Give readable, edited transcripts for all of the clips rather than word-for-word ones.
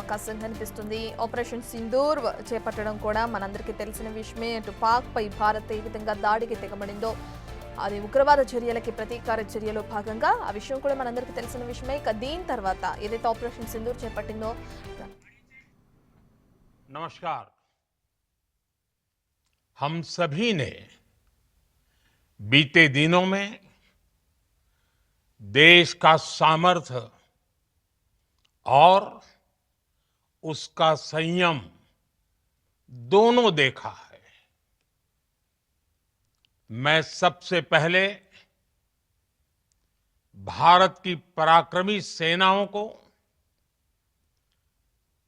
అవకాశం కనిపిస్తుంది. ఆపరేషన్ సింధూర్ చేపట్టడం కూడా మనందరికీ తెలిసిన విషయమే. అటు పాక్పై భారత్ ఏ విధంగా దాడికి తెగబడిందో, అది ఉగ్రవాద చర్యలకి ప్రతీకార చర్యలో భాగంగా ఆ విషయం కూడా మనందరికీ తెలిసిన విషయమే. ఇక దీని తర్వాత ఏదైతే ఆపరేషన్ సింధూర్ చేపట్టిందో. नमस्कार। हम सभी ने बीते दिनों में देश का सामर्थ्य और उसका संयम दोनों देखा है। मैं सबसे पहले भारत की पराक्रमी सेनाओं को,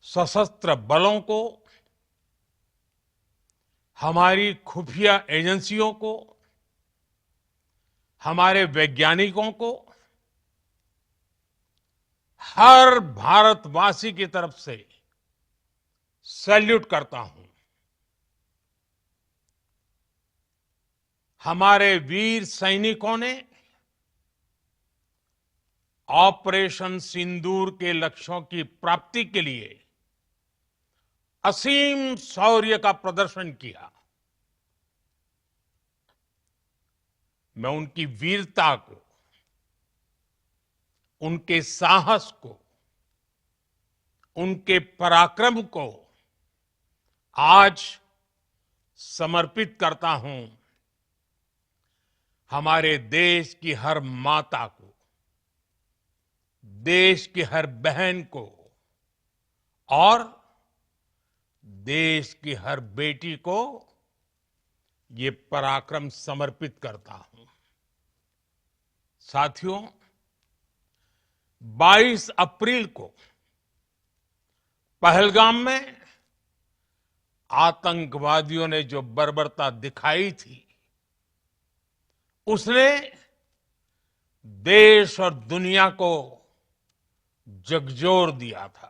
सशस्त्र बलों को, हमारी खुफिया एजेंसियों को, हमारे वैज्ञानिकों को, हर भारतवासी की तरफ से सैल्यूट करता हूं। हमारे वीर सैनिकों ने ऑपरेशन सिंदूर के लक्ष्यों की प्राप्ति के लिए असीम शौर्य का प्रदर्शन किया। मैं उनकी वीरता को, उनके साहस को, उनके पराक्रम को आज समर्पित करता हूं हमारे देश की हर माता को, देश की हर बहन को और देश की हर बेटी को ये पराक्रम समर्पित करता हूं। साथियों, 22 अप्रैल को पहलगाम में आतंकवादियों ने जो बर्बरता दिखाई थी, उसने देश और दुनिया को झकझोर दिया था।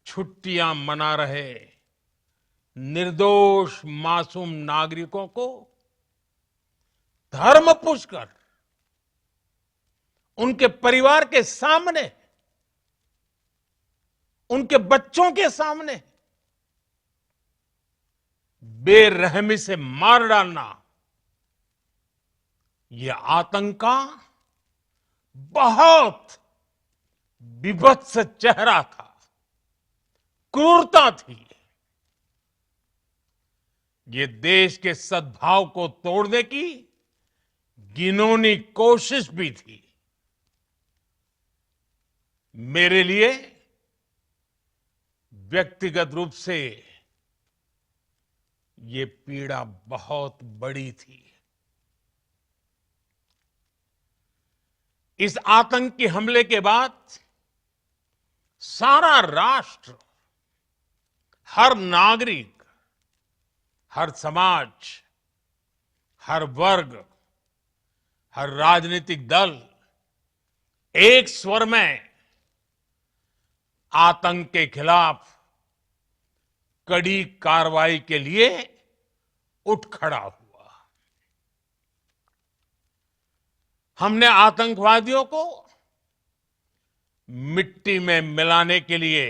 छुट्टियां मना रहे निर्दोष मासूम नागरिकों को धर्म पूछकर उनके परिवार के सामने, उनके बच्चों के सामने बेरहमी से मार डालना, यह आतंक का बहुत विभत्स चेहरा था, क्रूरता थी। ये देश के सद्भाव को तोड़ने की घिनौनी कोशिश भी थी। मेरे लिए व्यक्तिगत रूप से ये पीड़ा बहुत बड़ी थी। इस आतंकी हमले के बाद सारा राष्ट्र, हर नागरिक, हर समाज, हर वर्ग, हर राजनीतिक दल एक स्वर में आतंक के खिलाफ कड़ी कार्रवाई के लिए उठ खड़ा हुआ। हमने आतंकवादियों को मिट्टी में मिलाने के लिए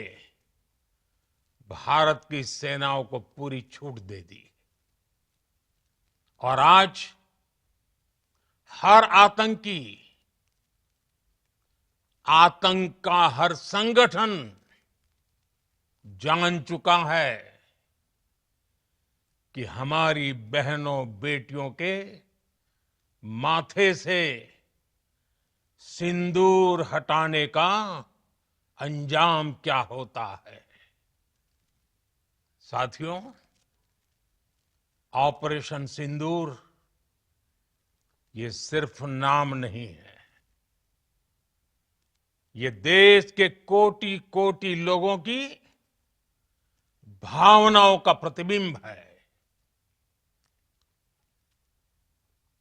भारत की सेनाओं को पूरी छूट दे दी और आज हर आतंकी, आतंक का हर संगठन जान चुका है कि हमारी बहनों बेटियों के माथे से सिंदूर हटाने का अंजाम क्या होता है। साथियों, ऑपरेशन सिंदूर ये सिर्फ नाम नहीं है, ये देश के कोटि कोटि लोगों की भावनाओं का प्रतिबिंब है।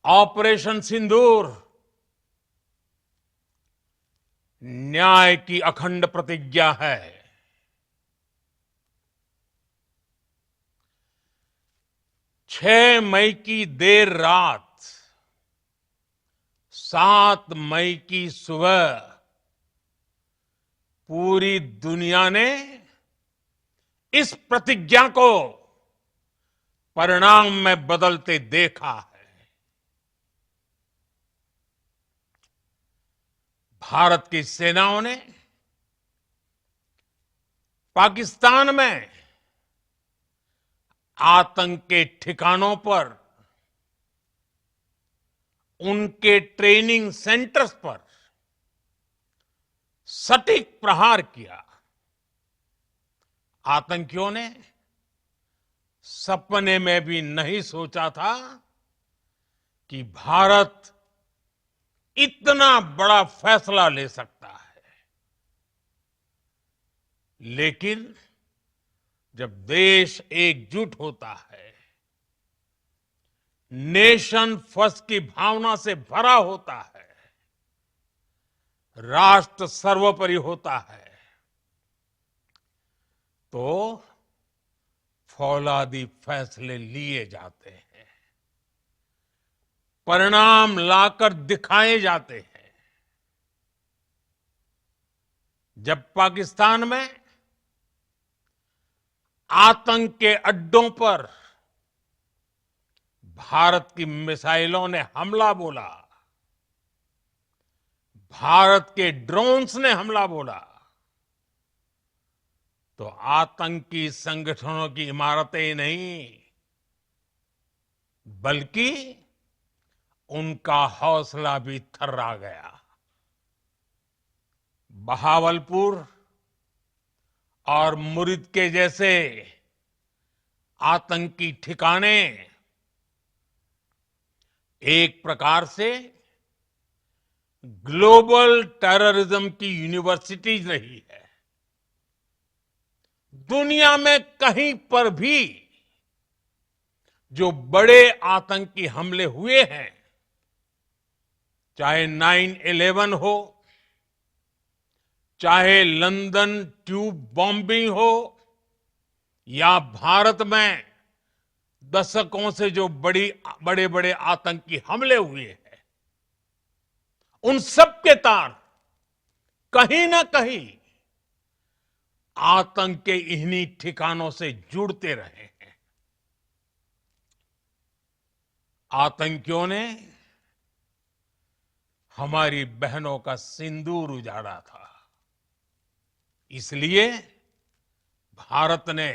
ऑपरेशन सिंदूर न्याय की अखंड प्रतिज्ञा है। 6 मई की देर रात 7 मई की सुबह पूरी दुनिया ने इस प्रतिज्ञा को परिणाम में बदलते देखा है। भारत की सेनाओं ने पाकिस्तान में आतंक के ठिकानों पर, उनके ट्रेनिंग सेंटर्स पर सटीक प्रहार किया। आतंकियों ने सपने में भी नहीं सोचा था कि भारत इतना बड़ा फैसला ले सकता है। लेकिन जब देश एकजुट होता है, नेशन फर्स्ट की भावना से भरा होता है, राष्ट्र सर्वोपरि होता है, तो फौलादी फैसले लिए जाते हैं, परिणाम लाकर दिखाए जाते हैं। जब पाकिस्तान में आतंक के अड्डों पर भारत की मिसाइलों ने हमला बोला, भारत के ड्रोन्स ने हमला बोला, तो आतंकी संगठनों की इमारतें नहीं, बल्कि उनका हौसला भी थर्रा गया। बहावलपुर और मुरिद के जैसे आतंकी ठिकाने एक प्रकार से ग्लोबल टेररिज्म की यूनिवर्सिटीज रही है। दुनिया में कहीं पर भी जो बड़े आतंकी हमले हुए हैं, चाहे 9/11 हो, चाहे लंदन ट्यूब बॉम्बिंग हो, या भारत में दशकों से जो बड़े बड़े आतंकी हमले हुए हैं, उन सब के तार कहीं ना कहीं आतंक के इन्हीं ठिकानों से जुड़ते रहे हैं। आतंकियों ने हमारी बहनों का सिंदूर उजाड़ा था, इसलिए भारत ने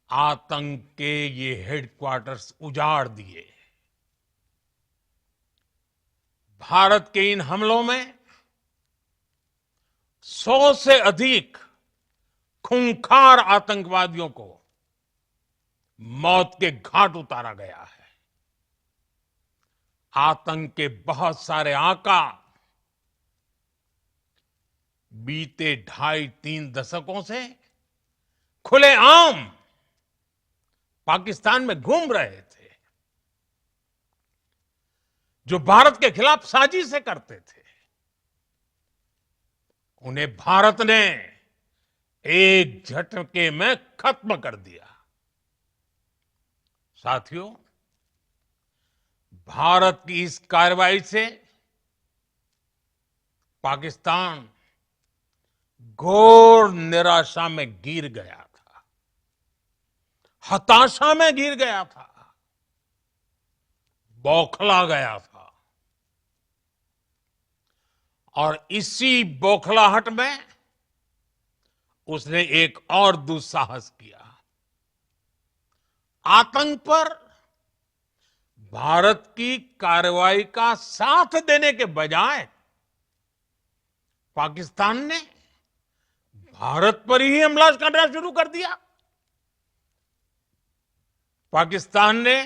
आतंक के ये हेडक्वार्टर्स उजाड़ दिए। भारत के इन हमलों में 100 से अधिक खूंखार आतंकवादियों को मौत के घाट उतारा गया है। आतंक के बहुत सारे आका बीते 2.5-3 दशकों से खुलेआम पाकिस्तान में घूम रहे थे, जो भारत के खिलाफ साजिशें करते थे। उन्हें भारत ने एक झटके में खत्म कर दिया। साथियों, भारत की इस कार्रवाई से पाकिस्तान घोर निराशा में गिर गया था, हताशा में गिर गया था, बौखला गया था। और इसी बौखलाहट में उसने एक और दुस्साहस किया। आतंक पर भारत की कार्रवाई का साथ देने के बजाय पाकिस्तान ने भारत पर ही हमला करना शुरू कर दिया। पाकिस्तान ने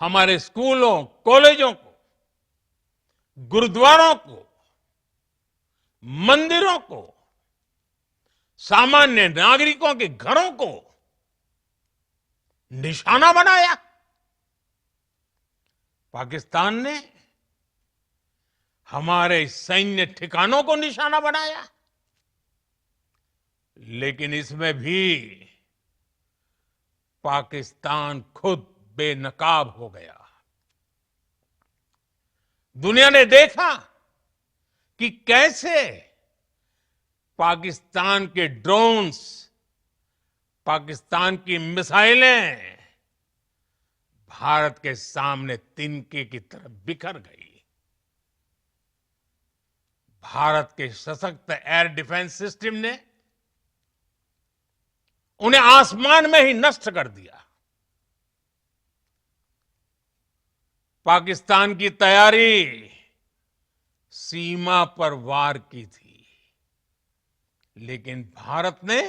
हमारे स्कूलों, कॉलेजों को, गुरुद्वारों को, मंदिरों को, सामान्य नागरिकों के घरों को निशाना बनाया। पाकिस्तान ने हमारे सैन्य ठिकानों को निशाना बनाया। लेकिन इसमें भी पाकिस्तान खुद बेनकाब हो गया। दुनिया ने देखा कि कैसे पाकिस्तान के ड्रोन्स, पाकिस्तान की मिसाइलें भारत के सामने तिनके की तरह बिखर गई। भारत के सशक्त एयर डिफेंस सिस्टम ने उन्हें आसमान में ही नष्ट कर दिया। पाकिस्तान की तैयारी सीमा पर वार की थी, लेकिन भारत ने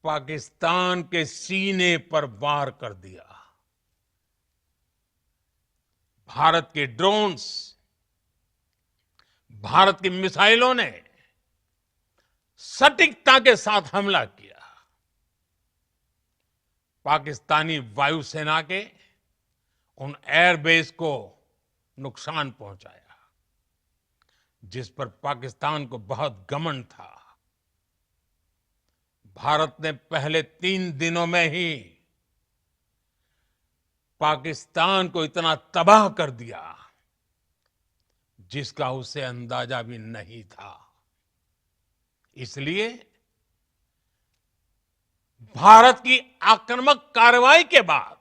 पाकिस्तान के सीने पर वार कर दिया। भारत के ड्रोन्स, भारत की मिसाइलों ने सटीकता के साथ हमला किया। पाकिस्तानी वायुसेना के उन एयरबेस को नुकसान पहुंचाया, जिस पर पाकिस्तान को बहुत घमंड था। भारत ने पहले 3 दिनों में ही पाकिस्तान को इतना तबाह कर दिया जिसका उसे अंदाजा भी नहीं था। इसलिए भारत की आक्रामक कार्रवाई के बाद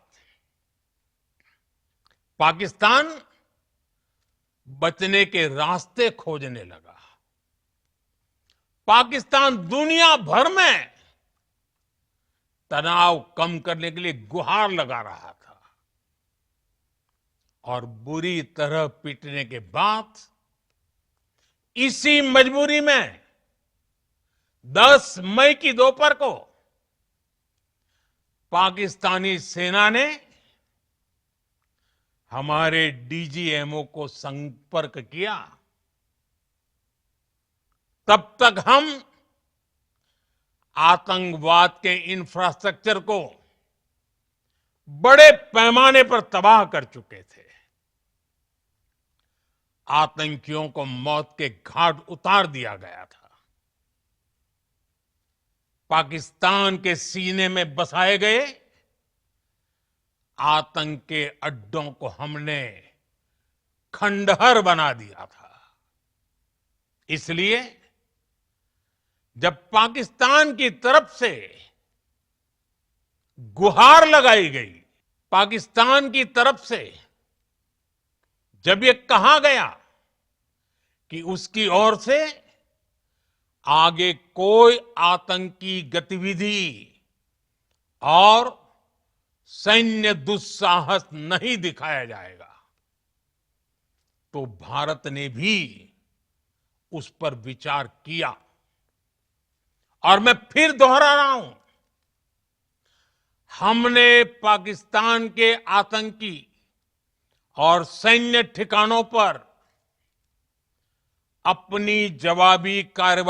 पाकिस्तान बचने के रास्ते खोजने लगा। पाकिस्तान दुनिया भर में तनाव कम करने के लिए गुहार लगा रहा था और बुरी तरह पीटने के बाद इसी मजबूरी में 10 मई की दोपहर को पाकिस्तानी सेना ने हमारे डीजीएमओ को संपर्क किया। तब तक हम आतंकवाद के इंफ्रास्ट्रक्चर को बड़े पैमाने पर तबाह कर चुके थे। आतंकियों को मौत के घाट उतार दिया गया था। पाकिस्तान के सीने में बसाए गए आतंक के अड्डों को हमने खंडहर बना दिया था। इसलिए जब पाकिस्तान की तरफ से गुहार लगाई गई, पाकिस्तान की तरफ से जब ये कहा गया कि उसकी ओर से आगे कोई आतंकी गतिविधि और सैन्य दुस्साहस नहीं दिखाया जाएगा, तो भारत ने भी उस पर विचार किया। और मैं फिर दोहरा रहा हूं, हमने पाकिस्तान के आतंकी और सैन्य ठिकानों पर अपनी जवाबी कार्रवाई